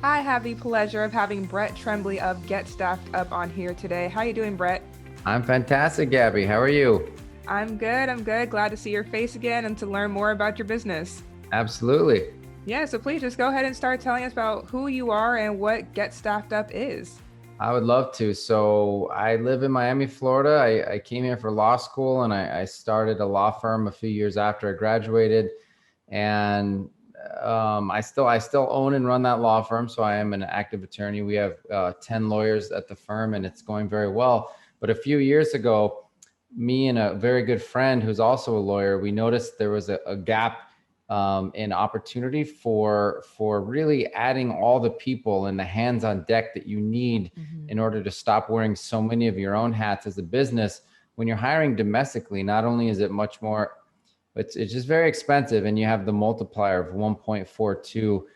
I have the pleasure of having Brent Trembly of Get Staffed Up on here today. How you doing, Brett? I'm fantastic, Gabby. How are you? I'm good. I'm good. Glad to see your face again and to learn more about your business. Absolutely. Yeah, so please just go ahead and start telling us about who you are and what Get Staffed Up is. I would love to. So I live in Miami, Florida. I came here for law school and I started a law firm a few years after I graduated. And I still own and run that law firm. So I am an active attorney. We have 10 lawyers at the firm and it's going very well. But a few years ago, me and a very good friend who's also a lawyer, we noticed there was a gap in opportunity for really adding all the people and the hands on deck that you need in order to stop wearing so many of your own hats as a business. When you're hiring domestically, not only is it much more, it's just very expensive, and you have the multiplier of 1.42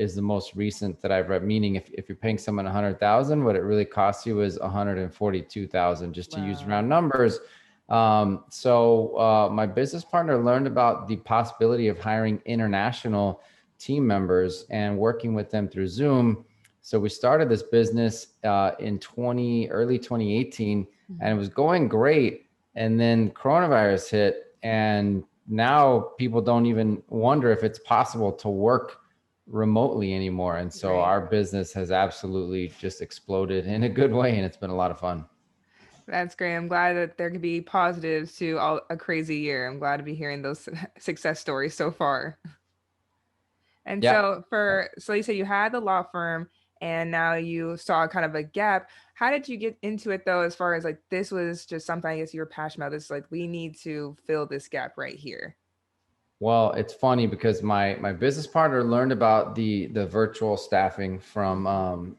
is the most recent that I've read. Meaning, if you're paying someone 100,000, what it really costs you is 142,000, just to use round Wow. numbers. So my business partner learned about the possibility of hiring international team members and working with them through Zoom. So we started this business in early 2018, and it was going great. And then coronavirus hit, and now people don't even wonder if it's possible to work remotely anymore. And so Great. our business has absolutely just exploded in a good way, and it's been a lot of fun. That's great. I'm glad that there could be positives to all a crazy year. I'm glad to be hearing those success stories so far. And Yeah. so you said you had the law firm and now you saw kind of a gap. How did you get into it though, as far as like this was just something I guess you were passionate about? This is like we need to fill this gap right here. Well, it's funny because my business partner learned about the virtual staffing from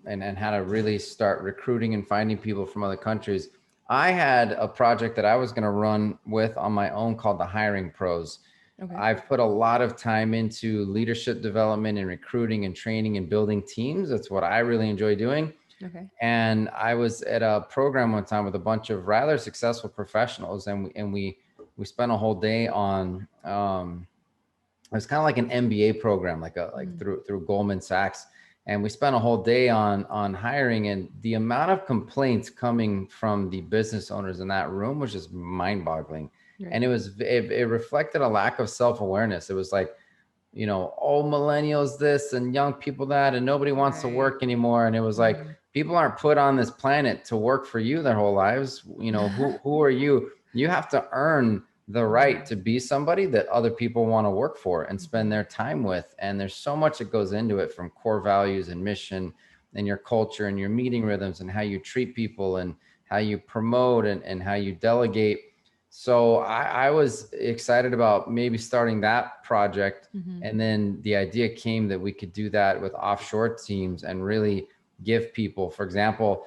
and how to really start recruiting and finding people from other countries. I had a project that I was going to run with on my own called the Hiring Pros. Okay. I've put a lot of time into leadership development and recruiting and training and building teams. That's what I really enjoy doing. Okay. And I was at a program one time with a bunch of rather successful professionals, and we spent a whole day on it was kind of like an MBA program, like Mhm. through Goldman Sachs, and we spent a whole day on hiring, and the amount of complaints coming from the business owners in that room was just mind-boggling, and Right. it reflected a lack of self-awareness. It was like, oh, millennials this and young people that, and nobody wants to Right. work anymore. And it was like, Mhm. people aren't put on this planet to work for you their whole lives. Who are you? You have to earn the right Mhm. to be somebody that other people want to work for and spend Mhm. their time with. And there's so much that goes into it, from core values and mission and your culture and your meeting rhythms and how you treat people and how you promote and how you delegate. So I was excited about maybe starting that project. Mhm. And then the idea came that we could do that with offshore teams and really give people, for example,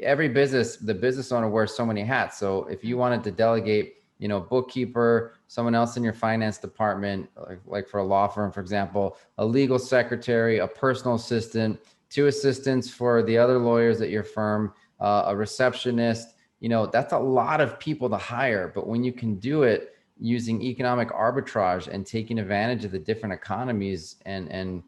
every business, the business owner wears so many hats. So if you wanted to delegate, bookkeeper, someone else in your finance department, like for a law firm, for example, a legal secretary, a personal assistant, two assistants for the other lawyers at your firm, a receptionist, that's a lot of people to hire. But when you can do it using economic arbitrage and taking advantage of the different economies and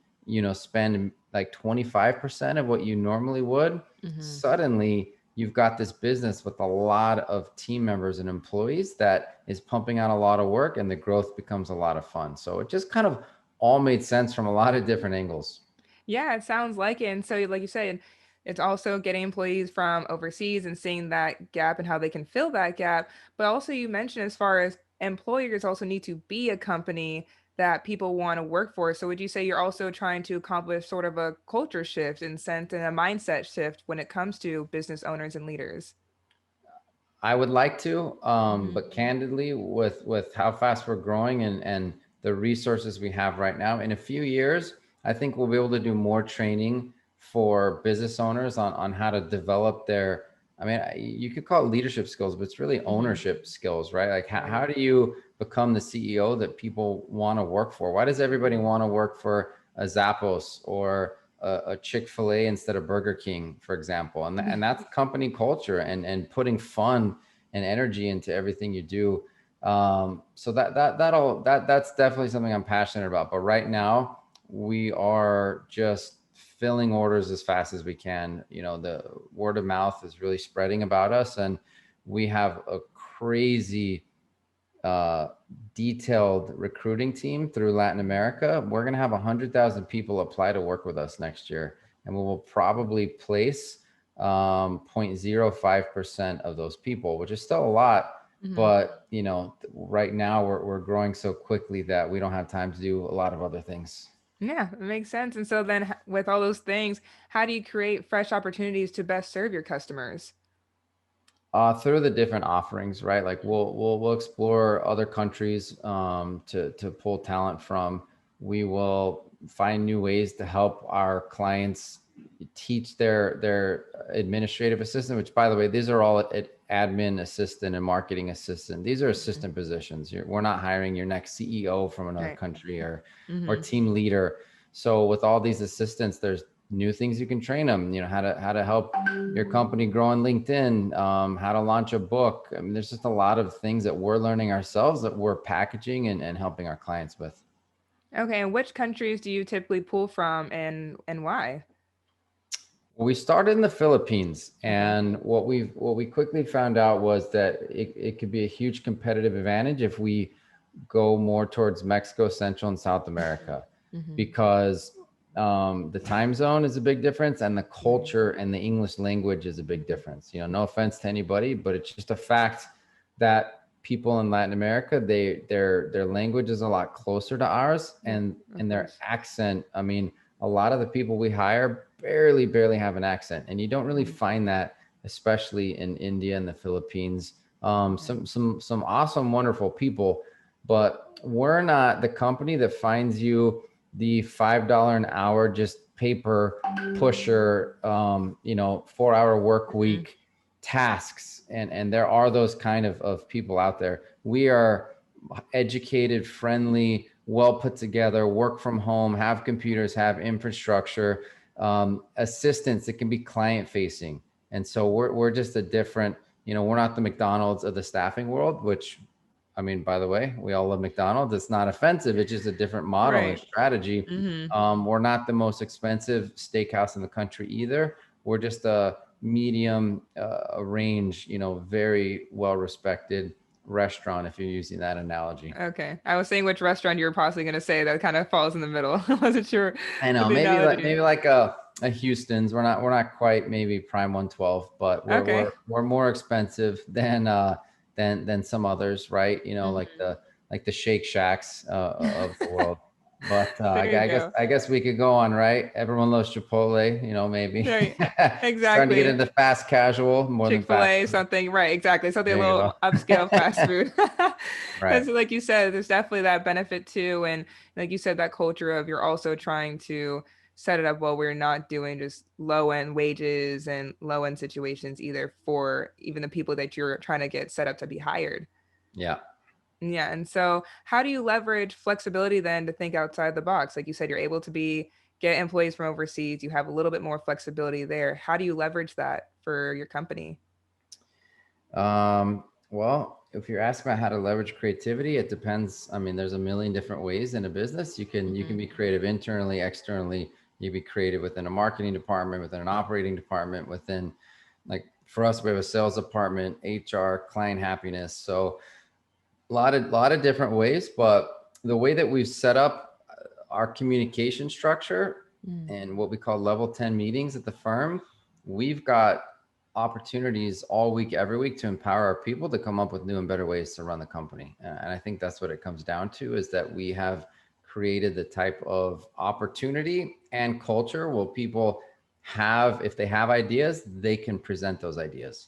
spend like 25% of what you normally would, Mhm. suddenly you've got this business with a lot of team members and employees that is pumping out a lot of work, and the growth becomes a lot of fun. So it just kind of all made sense from a lot of different angles. Yeah, it sounds like it. And so, like you said, it's also getting employees from overseas and seeing that gap and how they can fill that gap. But also, you mentioned as far as employers also need to be a company that people want to work for. So, would you say you're also trying to accomplish sort of a culture shift and sense and a mindset shift when it comes to business owners and leaders? I would like to, Hmm. but candidly, with how fast we're growing and the resources we have right now, in a few years, I think we'll be able to do more training for business owners on how to develop their. I mean, you could call it leadership skills, but it's really Hmm. ownership skills, right? Like, how Right. do you become the CEO that people want to work for? Why does everybody Hmm. want to work for a Zappos or a Chick-fil-A instead of Burger King, for example? And that's company culture and putting fun and energy into everything you do. So that's definitely something I'm passionate about. But right now, we are just filling orders as fast as we can. The word of mouth is really spreading about us, and we have a crazy uh, detailed recruiting team through Latin America. We're going to have 100,000 people apply to work with us next year, and we will probably place 0.05% of those people, which is still a lot. Hmm. But right now we're growing so quickly that we don't have time to do a lot of other things. Yeah, it makes sense. And so then, with all those things, how do you create fresh opportunities to best serve your customers? Through the different offerings, right? Like we'll explore other countries to pull talent from. We will find new ways to help our clients teach their administrative assistant. Which, by the way, these are all admin assistant and marketing assistant. These are Mhm. assistant positions. We're not hiring your next CEO from another Right. country or Hmm. team leader. So with all these assistants, there's new things you can train them. How to help your company grow on LinkedIn, how to launch a book. I mean, there's just a lot of things that we're learning ourselves that we're packaging and helping our clients with. Okay, and which countries do you typically pull from and why? Well, we started in the Philippines, Okay. and what we quickly found out was that it could be a huge competitive advantage if we go more towards Mexico, Central, and South America, Hmm. because the time zone is a big difference, and the Right. culture and the English language is a big difference. No offense to anybody, but it's just a fact that people in Latin America, their language is a lot closer to ours, Yep, of and their course. accent. I mean, a lot of the people we hire barely have an accent, and you don't really Hmm. find that, especially in India and the Philippines. Right. Some awesome, wonderful people, but we're not the company that finds you the $5 an hour just paper pusher, 4-hour work Hmm. week tasks, and there are those kind of people out there. We are educated, friendly, well put together, work from home, have computers, have infrastructure, assistants that can be client facing. And so we're just a different, we're not the McDonald's of the staffing world, which, I mean, by the way, we all love McDonald's. It's not offensive. It's just a different model and Right. strategy. Hmm. We're not the most expensive steakhouse in the country either. We're just a medium range, very well respected restaurant, if you're using that analogy. Okay. I was saying which restaurant you were possibly going to say that kind of falls in the middle. I wasn't sure I with know, the analogy. maybe like a Houston's. We're not quite maybe prime 112, but we're Okay. we're we're more expensive than some others, right? Hmm. Like the Shake Shacks of the world. But There you I guess go. I guess we could go on, right? Everyone loves Chipotle, maybe. Right. Starting to get Exactly. into fast casual more than fast Chick-fil-A, food. something, right, exactly. Something a There you little go. upscale fast food. And Right. so, like you said, there's definitely that benefit too. And like you said, that culture of you're also trying to set it up well, we're not doing just low end wages and low end situations either for even the people that you're trying to get set up to be hired. Yeah. Yeah. And so how do you leverage flexibility then to think outside the box? Like you said, you're able to get employees from overseas, you have a little bit more flexibility there. How do you leverage that for your company? Well, if you're asking about how to leverage creativity, it depends. I mean, there's a million different ways in a business. You can be creative internally, externally. You can be creative within a marketing department, within an operating department, within, like, for us, we have a sales department, HR, client happiness. So a lot of different ways, but the way that we've set up our communication structure Mm. and what we call level 10 meetings at the firm, we've got opportunities all week, every week, to empower our people to come up with new and better ways to run the company. And I think that's what it comes down to, is that we have created the type of opportunity and culture where people have, if they have ideas, they can present those ideas.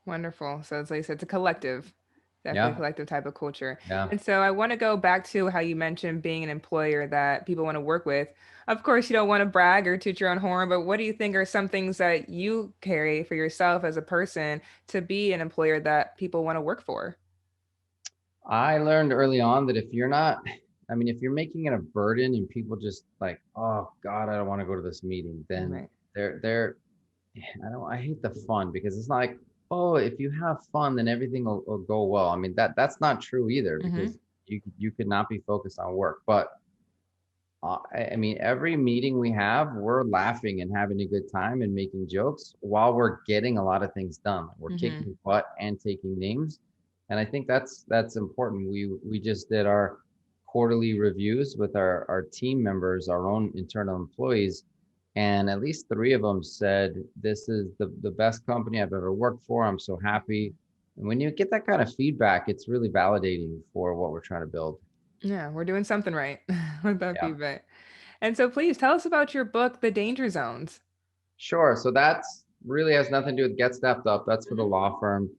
Wonderful. So it's like I said, it's a collective, definitely a Yeah. collective type of culture. Yeah. And so I want to go back to how you mentioned being an employer that people want to work with. Of course, you don't want to brag or toot your own horn, but what do you think are some things that you carry for yourself as a person to be an employer that people want to work for? I learned early on that if you're not, I mean, if you're making it a burden and people just like, oh God, I don't want to go to this meeting, then Right. they're, I hate the fun, because it's not like, oh, if you have fun, then everything will go well. I mean, that's not true either, Hmm. because you could not be focused on work. But I mean, every meeting we have, we're laughing and having a good time and making jokes while we're getting a lot of things done. We're Mm-hmm. kicking butt and taking names, and I think that's important. We just did our quarterly reviews with our team members, our own internal employees, and at least three of them said, "This is the best company I've ever worked for. I'm so happy." And when you get that kind of feedback, it's really validating for what we're trying to build. Yeah, we're doing something right with that Yeah. feedback. And so please tell us about your book, The Danger Zones. Sure. So that's really has nothing to do with Get Staffed Up. That's for the Hmm. law firm.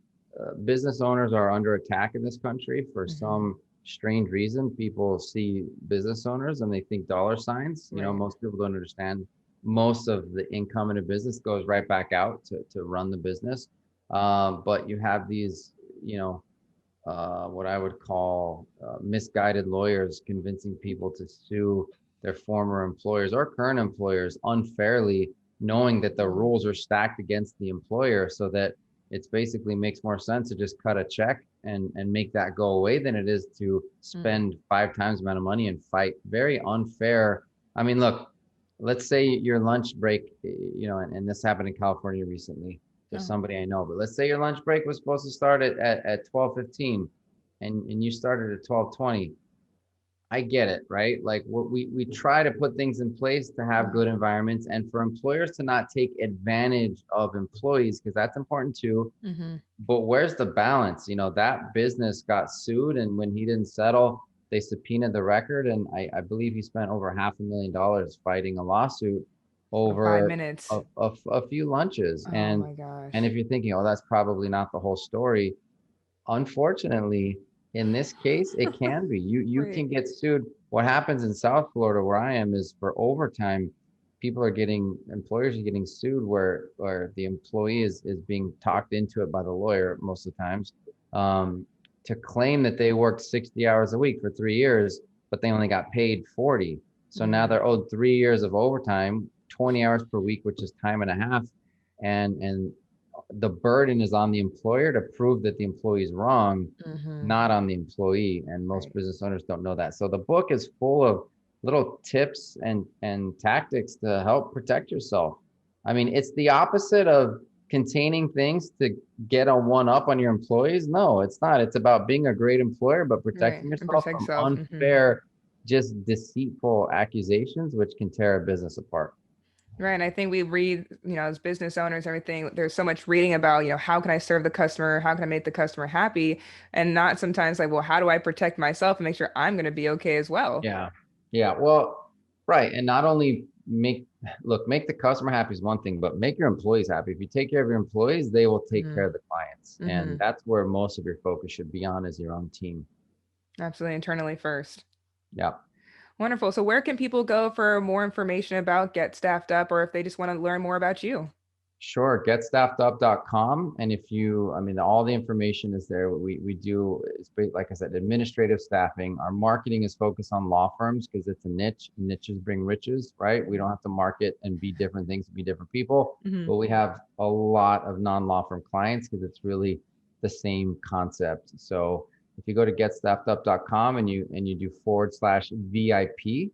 Business owners are under attack in this country for Hmm. some strange reason. People see business owners and they think dollar signs. You know, Right. most people don't understand most of the income in a business goes right back out to run the business. But you have these, you know, what I would call misguided lawyers convincing people to sue their former employers or current employers unfairly, knowing that the Oh. rules are stacked against the employer, so that it's basically makes more sense to just cut a check and make that go away than it is to Mm. spend 5 times the amount of money and fight very unfair. I mean, look, let's say your lunch break, you know, and this happened in California recently to Oh. somebody I know, but let's say your lunch break was supposed to start at 12:15 and you started at 12:20. I get it, right? Like what we try to put things in place to have good environments and for employers to not take advantage of employees because that's important too. Mm-hmm. But where's the balance? You know, that business got sued, and when he didn't settle, they subpoenaed the record, and I believe he spent over $500,000 fighting a lawsuit For five over minutes. a few lunches. Oh my gosh. And if you're thinking, oh, that's probably not the whole story, unfortunately, in this case, it can be. You Right. can get sued. What happens in South Florida, where I am, is for overtime, people are getting employers are getting sued where the employee is being talked into it by the lawyer most of the times, um, to claim that they worked 60 hours a week for 3 years, but they only got paid 40. So now Mm. they're owed 3 years of overtime, 20 hours per week, which is time and a half. And the burden is on the employer to prove that the employee is wrong, Mm-hmm. not on the employee. And most Right. business owners don't know that. So the book is full of little tips and tactics to help protect yourself. I mean, it's the opposite of containing things to get a one up on your employees. No, it's not. It's about being a great employer, but Right. protecting And yourself protect from yourself. Mm-hmm. unfair, just deceitful accusations, which can tear a business apart. Right. And I think we read, as business owners, everything, there's so much reading about, how can I serve the customer? How can I make the customer happy? And not sometimes like, well, how do I protect myself and make sure I'm going to be okay as well? Yeah. Yeah. Well, right. And not only make the customer happy is one thing, but make your employees happy. If you take care of your employees, they will take care Mm-hmm. of the clients. And Mm-hmm. that's where most of your focus should be on is your own team. Absolutely. Internally first. Yeah. Wonderful. So where can people go for more information about Get Staffed Up or if they just want to learn more about you? Sure. Getstaffedup.com. And if you, I mean, all the information is there. We do, like I said, administrative staffing. Our marketing is focused on law firms because it's a niche. Niches bring riches, right? We don't have to market and be different things to be different people, Mm-hmm. but we have a lot of non-law firm clients because it's really the same concept. So if you go to getstaffedup.com and you do /VIP,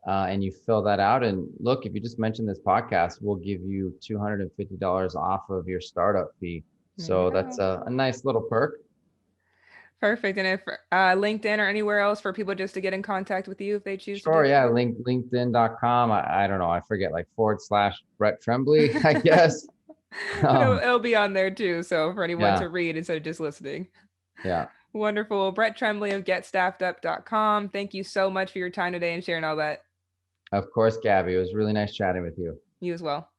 and you fill that out. And look, if you just mention this podcast, we'll give you $250 off of your startup fee. There you So that's go. a nice little perk. Perfect. And if LinkedIn or anywhere else for people just to get in contact with you if they choose to Sure, do yeah, so. LinkedIn.com. I don't know, I forget, like /Brent Trembly, I guess. But it'll, Um, it'll be on there too. So for anyone yeah, to read instead of just listening. yeah. Wonderful. Brett Tremblay of getstaffedup.com. Thank you so much for your time today and sharing all that. Of course, Gabby. It was really nice chatting with you. You as well.